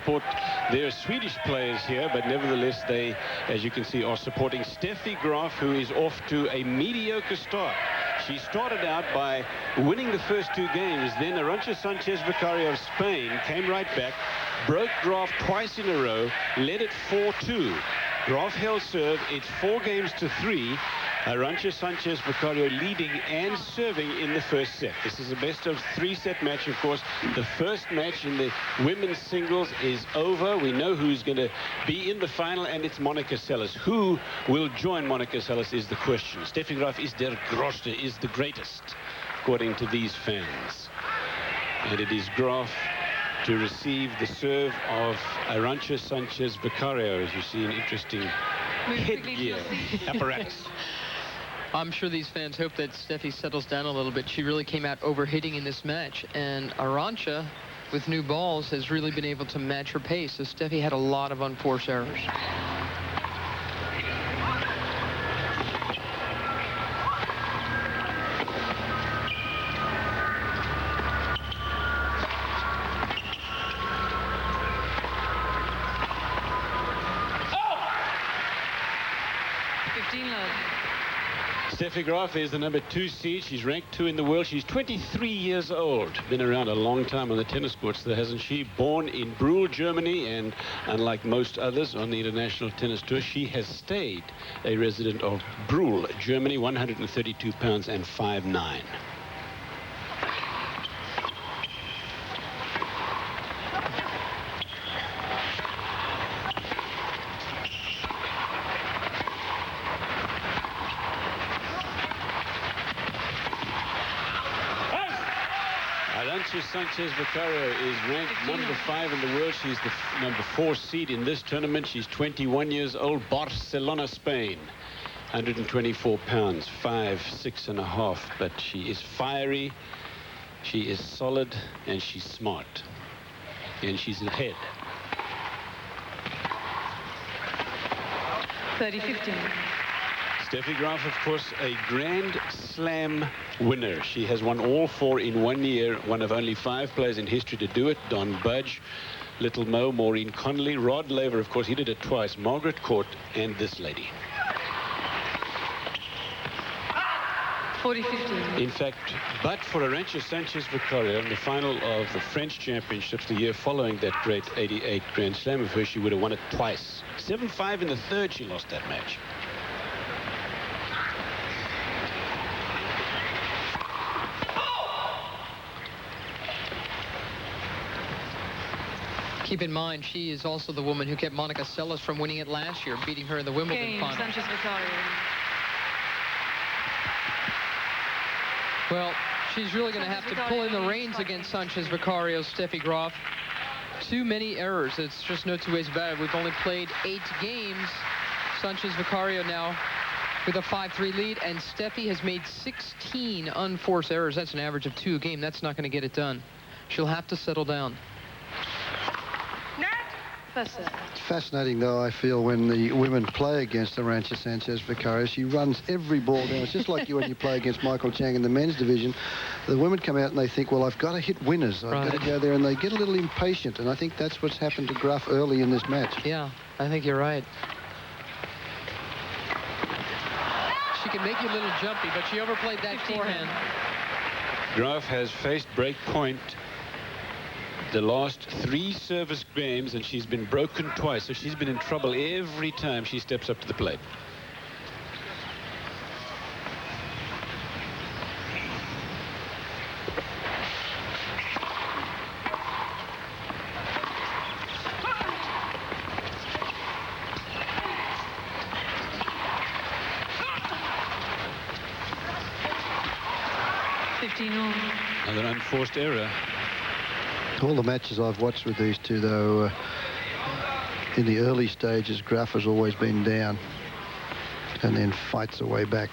support. There are Swedish players here, but nevertheless they, as you can see, are supporting Steffi Graf, who is off to a mediocre start. She started out by winning the first 2 games. Then Arantxa Sanchez Vicario of Spain came right back, broke Graf twice in a row, led it 4-2. Graf held serve. It's 4 games to 3. Arantxa Sanchez Vicario leading and serving in the first set. This is a best of 3 set match, of course. The first match in the women's singles is over. We know who's going to be in the final, and it's Monica Seles. Who will join Monica Seles is the question. Steffi Graf is der Größte, is the greatest, according to these fans. And it is Graf to receive the serve of Arantxa Sanchez Vicario. As you see, an interesting headgear apparatus. I'm sure these fans hope that Steffi settles down a little bit. She really came out overhitting in this match, and Arantxa, with new balls, has really been able to match her pace. So Steffi had a lot of unforced errors. Steffi Graf is the number 2 seed. She's ranked 2 in the world. She's 23 years old. Been around a long time on the tennis courts, though, hasn't she? Born in Brühl, Germany, and unlike most others on the international tennis tour, she has stayed a resident of Brühl, Germany, 132 pounds and 5'9". Arantxa Sanchez Vicario is ranked number 5 in the world. She's the number 4 seed in this tournament. She's 21 years old, Barcelona, Spain. 124 pounds, 5'6½". But she is fiery, she is solid, and she's smart. And she's ahead. 30-15. Steffi Graf, of course, a Grand Slam winner. She has won all 4 in 1 year, one of only 5 players in history to do it. Don Budge, Little Mo, Maureen Connolly, Rod Laver, of course, he did it twice, Margaret Court, and this lady. 40-15. In fact, but for Arantxa Sanchez Vicario in the final of the French Championships the year following that great 88 Grand Slam of hers, she would have won it twice. 7-5 in the third, she lost that match. Keep in mind, she is also the woman who kept Monica Seles from winning it last year, beating her in the Wimbledon final. Sanchez Vicario. Well, she's really going to have to pull in the reins against Sanchez Vicario, Steffi Graf. Too many errors. It's just no 2 ways about it. We've only played 8 games. Sanchez Vicario now with a 5-3 lead, and Steffi has made 16 unforced errors. That's an average of 2 a game. That's not going to get it done. She'll have to settle down. It's fascinating, though, I feel, when the women play against Arantxa Sanchez Vicario. She runs every ball down. It's just like when you play against Michael Chang in the men's division. The women come out and they think, well, I've got to hit winners. I've got to go there, and they get a little impatient. And I think that's what's happened to Graf early in this match. Yeah, I think you're right. She can make you a little jumpy, but she overplayed that forehand. Graf has faced break point the last 3 service games, and she's been broken twice, so she's been in trouble every time she steps up to the plate. Another unforced error. All the matches I've watched with these two, though, in the early stages, Graf has always been down and then fights her way back.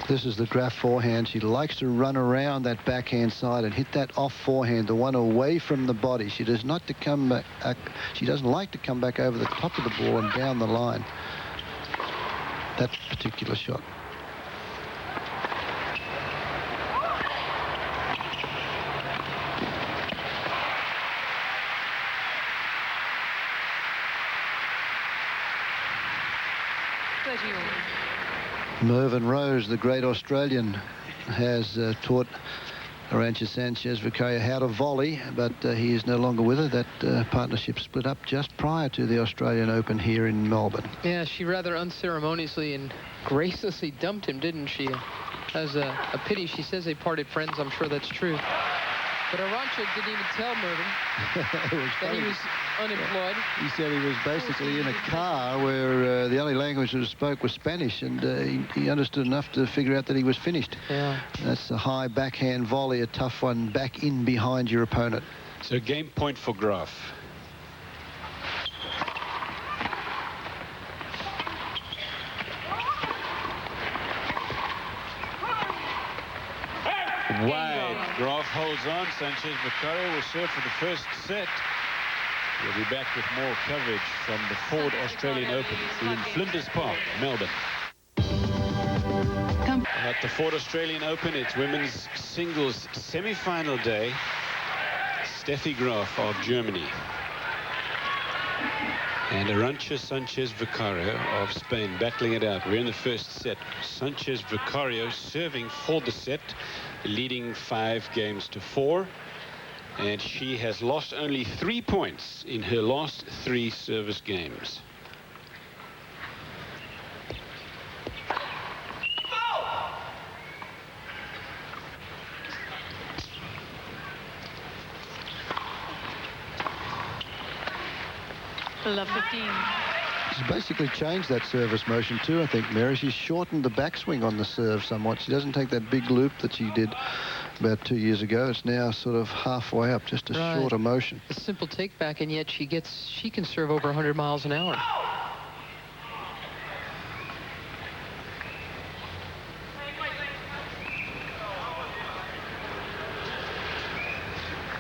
This is the Graf forehand. She likes to run around that backhand side and hit that off forehand, the one away from the body. She does not to come back. She doesn't like to come back over the top of the ball and down the line. That particular shot. Mervyn Rose, the great Australian, has taught Arantxa Sanchez Vicario how to volley, but he is no longer with her. That partnership split up just prior to the Australian Open here in Melbourne. Yeah, she rather unceremoniously and graciously dumped him, didn't she? As a pity. She says they parted friends. I'm sure that's true. But Arantxa didn't even tell Mervyn that he was unemployed. He said he was basically in a car where the only language that was spoke was Spanish, and he understood enough to figure out that he was finished. Yeah. That's a high backhand volley, a tough one back in behind your opponent. So game point for Graf. Wide. Graf holds on. Sanchez Vicario will serve for the first set. We'll be back with more coverage from the Ford Australian Open in Flinders Park, Melbourne. At the Ford Australian Open, it's women's singles semi-final day. Steffi Graf of Germany and Arantxa Sanchez Vicario of Spain battling it out. We're in the first set. Sanchez Vicario serving for the set, leading 5-4, and she has lost only 3 points in her last 3 service games. Love 15. She's basically changed that service motion too, I think, Mary. She's shortened the backswing on the serve somewhat. She doesn't take that big loop that she did about 2 years ago. It's now sort of halfway up, just a shorter motion. A simple take back, and yet she can serve over 100 miles an hour.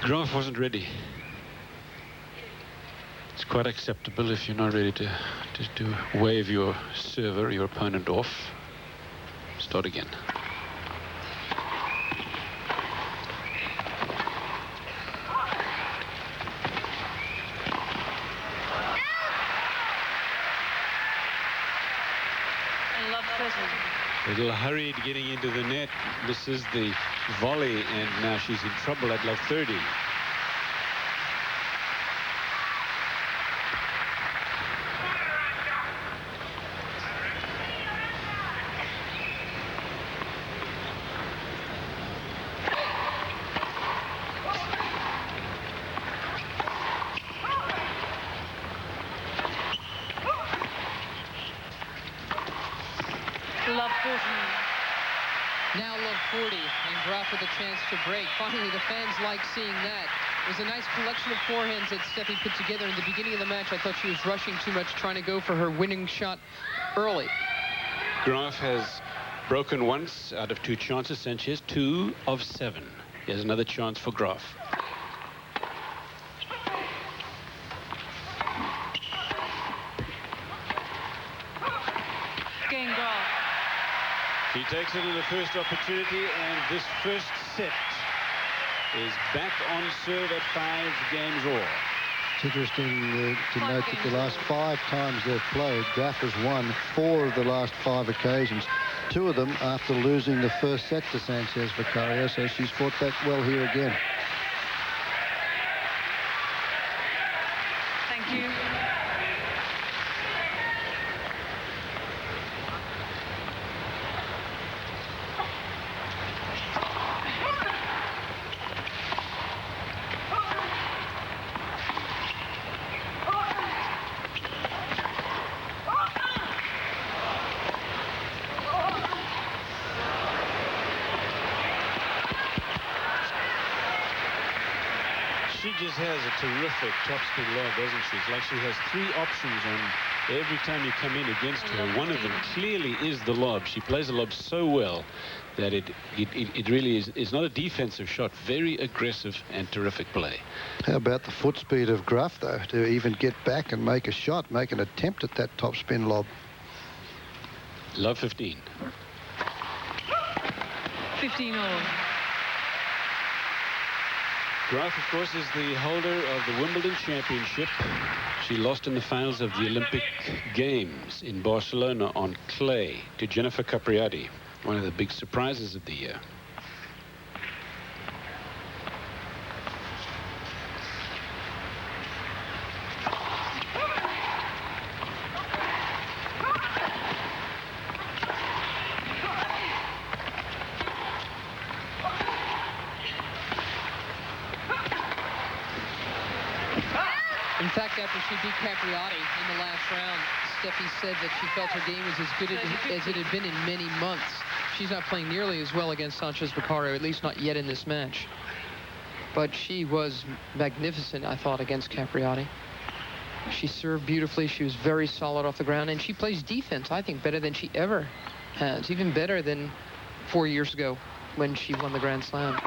Graf wasn't ready. It's quite acceptable if you're not ready to wave your server, your opponent off. Start again. A little hurried getting into the net. This is the volley, and now she's in trouble at love 30. Love 40. Now love 40, and Graf with a chance to break. Finally, the fans like seeing that. It was a nice collection of forehands that Steffi put together. In the beginning of the match, I thought she was rushing too much, trying to go for her winning shot early. Graf has broken once out of 2 chances. Sanchez 2 of 7. Here's another chance for Graf. Game Graf. He takes it in the first opportunity, and this first set is back on serve at 5 games all. It's interesting to note that the last 5 times they've played, Graf has won 4 of the last 5 occasions. 2 of them after losing the first set to Sanchez Vicario, so she's fought back well here again. Thank you. She just has a terrific topspin lob, doesn't she? It's like she has 3 options on every time you come in against her, one of them clearly is the lob. She plays the lob so well that it really is not a defensive shot. Very aggressive and terrific play. How about the foot speed of Graf, though, to even get back and make a shot, make an attempt at that top spin lob. Love 15. 15-all. Graf, of course, is the holder of the Wimbledon Championship. She lost in the finals of the Olympic Games in Barcelona on clay to Jennifer Capriati, one of the big surprises of the year. In fact, after she beat Capriati in the last round, Steffi said that she felt her game was as good as it had been in many months. She's not playing nearly as well against Sanchez Vicario, at least not yet in this match. But she was magnificent, I thought, against Capriati. She served beautifully. She was very solid off the ground, and she plays defense, I think, better than she ever has, even better than 4 years ago when she won the Grand Slam.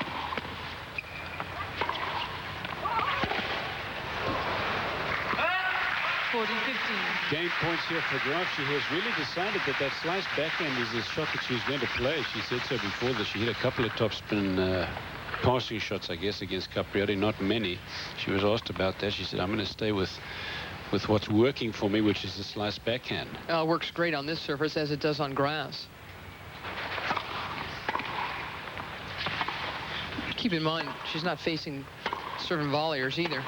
Game points here for Graf. She has really decided that that slice backhand is the shot that she's going to play. She said so before that she hit a couple of topspin passing shots, I guess, against Capriati, not many. She was asked about that. She said, I'm going to stay with what's working for me, which is the slice backhand. It works great on this surface as it does on grass. Keep in mind, she's not facing serving volleyers either.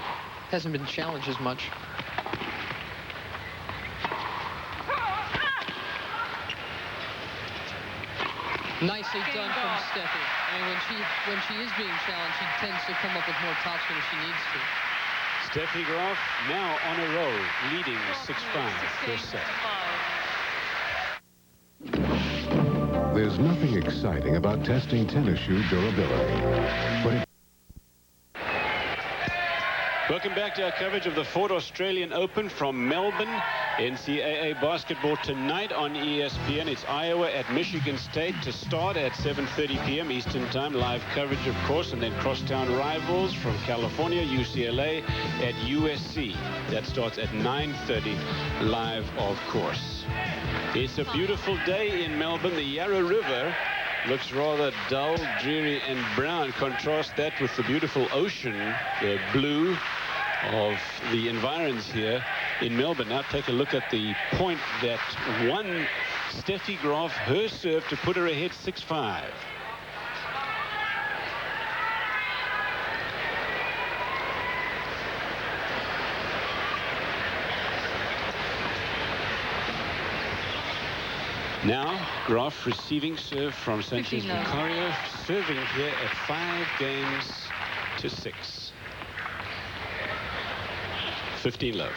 Hasn't been challenged as much. Nicely done from Steffi. And when she is being challenged, she tends to come up with more topspin if she needs to. Steffi Graf now on a roll, leading 6-5 first set. There's nothing exciting about testing tennis shoe durability, but Welcome back to our coverage of the 4th Australian Open from Melbourne. NCAA basketball tonight on ESPN. It's Iowa at Michigan State to start at 7:30 p.m. Eastern Time. Live coverage, of course, and then crosstown rivals from California, UCLA at USC. That starts at 9:30 live, of course. It's a beautiful day in Melbourne. The Yarra River looks rather dull, dreary, and brown. Contrast that with the beautiful ocean, the blue of the environs here in Melbourne. Now take a look at the point that won Steffi Graf her serve to put her ahead 6-5. Now Graf receiving serve from Sanchez Vicario, serving here at 5-6. 15 love.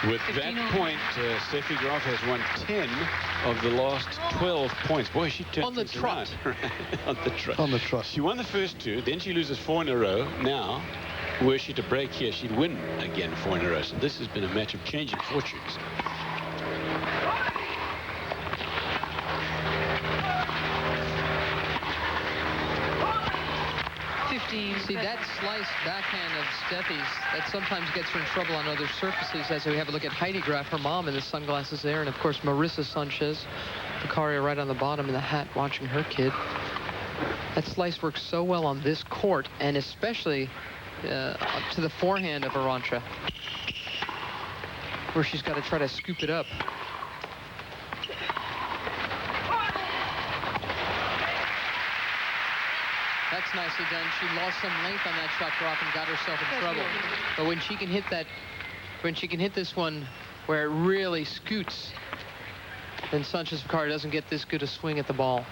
With that point, Steffi Graf has won 10 of the last 12 points. Boy, she turned on the trot. On the trot. On the trot. She won the first 2, then she loses 4 in a row. Now, were she to break here, she'd win again 4 in a row. So this has been a match of changing fortunes. See, that slice backhand of Steffi's, that sometimes gets her in trouble on other surfaces, as we have a look at Heidi Graf, her mom, in the sunglasses there, and of course Marissa Sanchez, Vicario right on the bottom in the hat watching her kid. That slice works so well on this court, and especially to the forehand of Arantxa, where she's got to try to scoop it up. That's nicely done. She lost some length on that shot, Graf, and got herself in trouble. But when she can hit that, when she can hit this one where it really scoots, then Sanchez Vicario doesn't get this good a swing at the ball.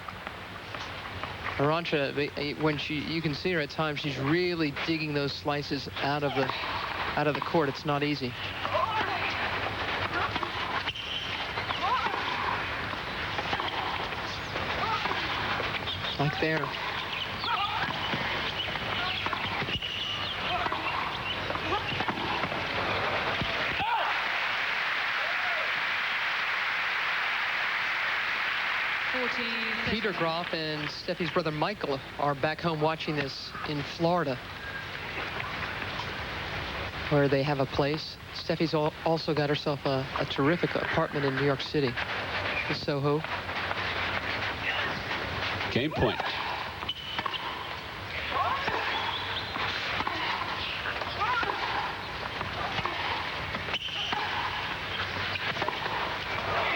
Arantxa, when you can see her at times, she's really digging those slices out of the court. It's not easy. like there. Peter Graf and Steffi's brother Michael are back home watching this in Florida, where they have a place. Steffi's also got herself a terrific apartment in New York City, in Soho. Game point.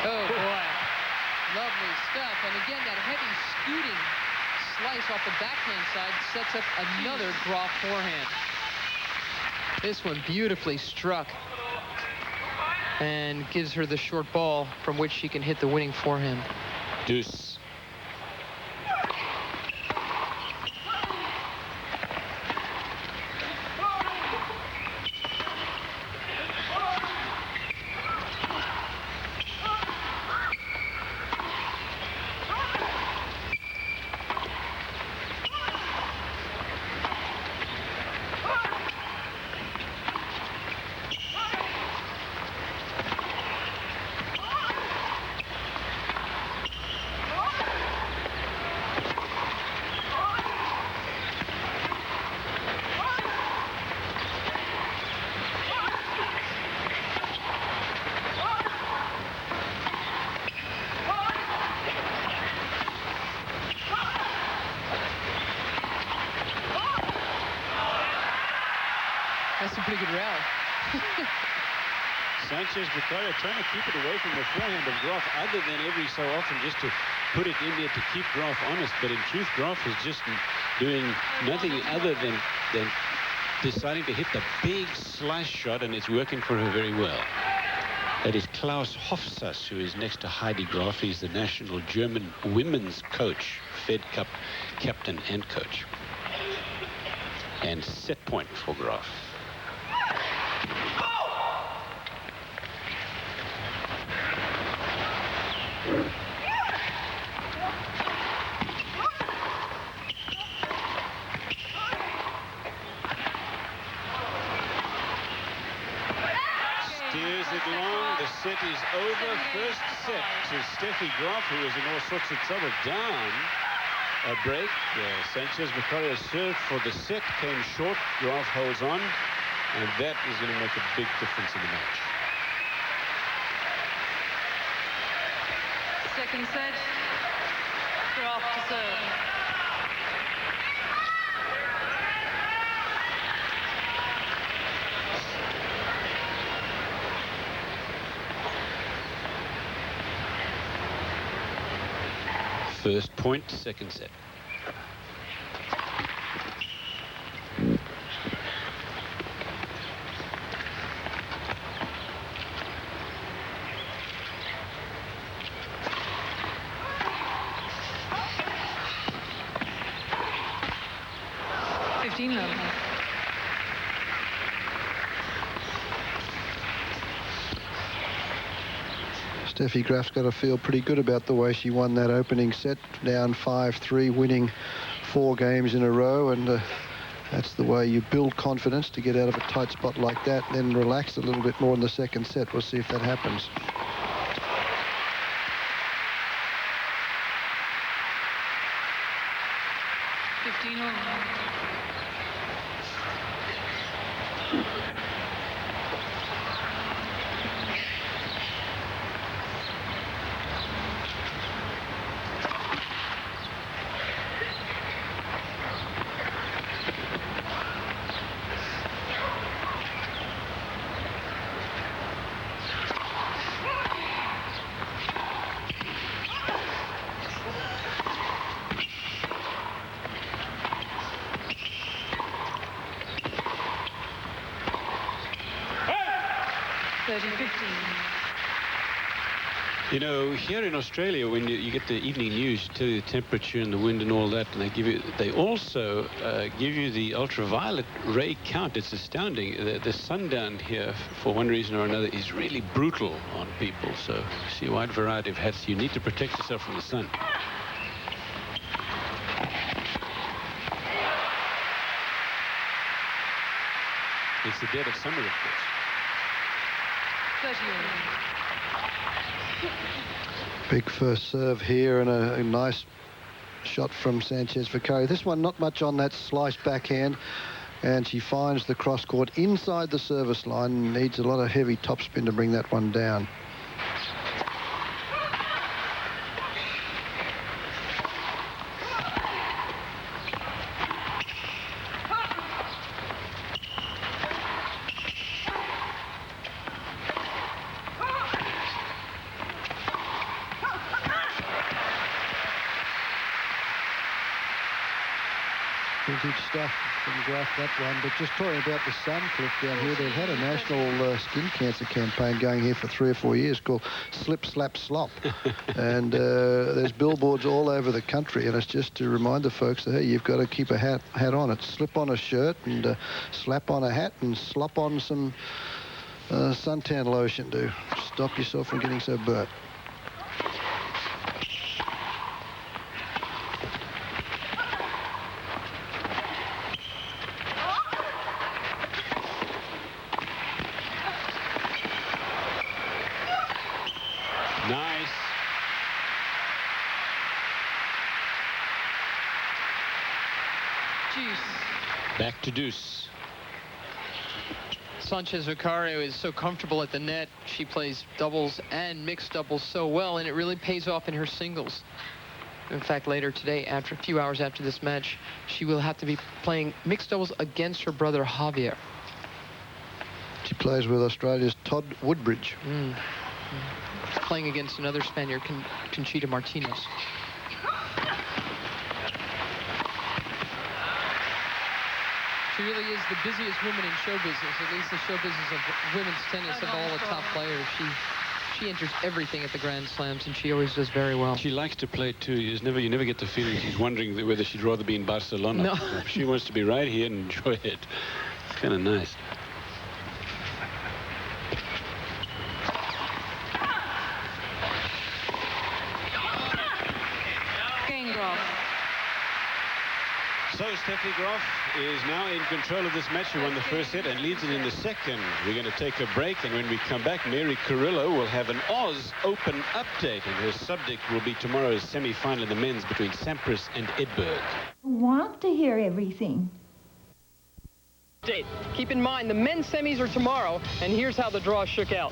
Oh, boy. Lovely stuff. And again, that heavy scooting slice off the backhand side sets up another Graf forehand. This one beautifully struck and gives her the short ball from which she can hit the winning forehand. Deuce. That's a pretty good rally. Sanchez, Vicario trying to keep it away from the forehand of Graf, other than every so often just to put it in there to keep Graf honest. But in truth, Graf is just doing nothing other than deciding to hit the big slice shot, and it's working for her very well. That is Klaus Hofsass, who is next to Heidi Graf. He's the national German women's coach, Fed Cup captain and coach. And set point for Graf. Steers it long. The set is over. First set to Steffi Graf, who is in all sorts of trouble. Down a break. Sanchez Vicario served for the set, came short. Graf holds on, and that is going to make a big difference in the match. Second set, Graf to serve. First point, second set. Steffi Graf's got to feel pretty good about the way she won that opening set, down 5-3, winning 4 games in a row, and that's the way you build confidence, to get out of a tight spot like that, and then relax a little bit more in the second set. We'll see if that happens. You know, here in Australia, when you get the evening news, you tell you the temperature and the wind and all that, and they also give you the ultraviolet ray count. It's astounding. The sundown here, for one reason or another, is really brutal on people. So you see a wide variety of hats. You need to protect yourself from the sun. It's the dead of summer, of course. 30. Big first serve here and a nice shot from Sanchez Vicario. This one not much on that sliced backhand, and she finds the cross court inside the service line. Needs a lot of heavy topspin to bring that one down. Vintage stuff from Graf, that one. But just talking about the sun cliff down here, they've had a national skin cancer campaign going here for 3 or 4 years called Slip, Slap, Slop. And there's billboards all over the country, and it's just to remind the folks that, hey, you've got to keep a hat on. It's slip on a shirt and slap on a hat and slop on some suntan lotion to stop yourself from getting so burnt. Nice. Deuce. Back to deuce. Sanchez Vicario is so comfortable at the net. She plays doubles and mixed doubles so well, and it really pays off in her singles. In fact, later today, after a few hours after this match, she will have to be playing mixed doubles against her brother Javier. She plays with Australia's Todd Woodbridge. Playing against another Spaniard, Conchita Martinez. She really is the busiest woman in show business, at least the show business of women's tennis of all the top players. She enters everything at the Grand Slams, and she always does very well. She likes to play too. You never get the feeling she's wondering whether she'd rather be in Barcelona. No. She wants to be right here and enjoy it. It's kind of nice. So Steffi Graf is now in control of this match. She won the first set and leads it in the second. We're going to take a break, and when we come back, Mary Carrillo will have an Oz Open update, and her subject will be tomorrow's semi-final in the men's between Sampras and Edberg. Want to hear everything. Keep in mind, the men's semis are tomorrow, and here's how the draw shook out.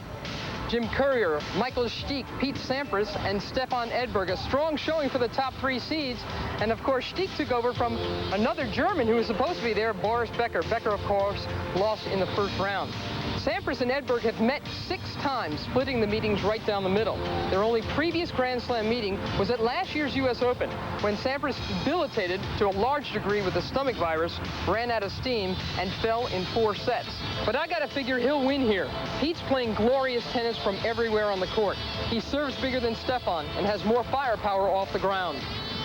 Jim Courier, Michael Stieck, Pete Sampras, and Stefan Edberg. A strong showing for the top 3 seeds. And, of course, Stieck took over from another German who was supposed to be there, Boris Becker. Becker, of course, lost in the first round. Sampras and Edberg have met 6 times, splitting the meetings right down the middle. Their only previous Grand Slam meeting was at last year's U.S. Open, when Sampras, debilitated to a large degree with the stomach virus, ran out of steam and fell in 4 sets. But I got to figure he'll win here. Pete's playing glorious tennis from everywhere on the court. He serves bigger than Stefan and has more firepower off the ground.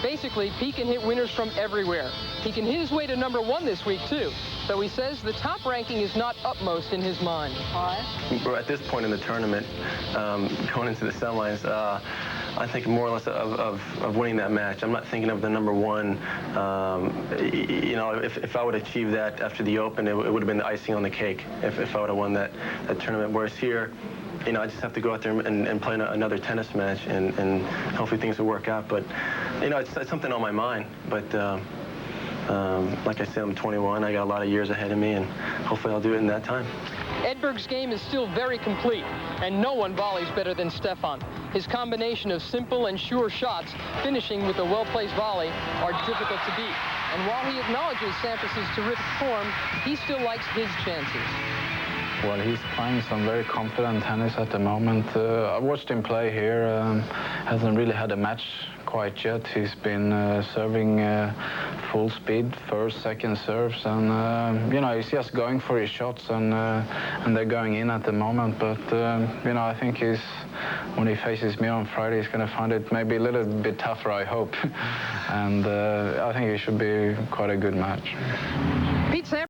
Basically, Pete can hit winners from everywhere. He can hit his way to #1 this week, too. Though he says the top ranking is not upmost in his mind. We're at this point in the tournament, going into the semis, I think more or less of winning that match. I'm not thinking of the #1. You know, if I would achieve that after the Open, it would have been the icing on the cake if I would have won that tournament. Whereas here, you know, I just have to go out there and play another tennis match, and hopefully things will work out. But, you know, it's something on my mind. But like I said, I'm 21. I got a lot of years ahead of me, and hopefully I'll do it in that time. Edberg's game is still very complete, and no one volleys better than Stefan. His combination of simple and sure shots, finishing with a well-placed volley, are difficult to beat. And while he acknowledges Sampras' terrific form, he still likes his chances. Well, he's playing some very confident tennis at the moment. I watched him play here. Hasn't really had a match quite yet. He's been serving full speed, first, second serves, and you know, he's just going for his shots, and they're going in at the moment. But you know, I think when he faces me on Friday, he's going to find it maybe a little bit tougher, I hope. And I think it should be quite a good match. Pete Sampras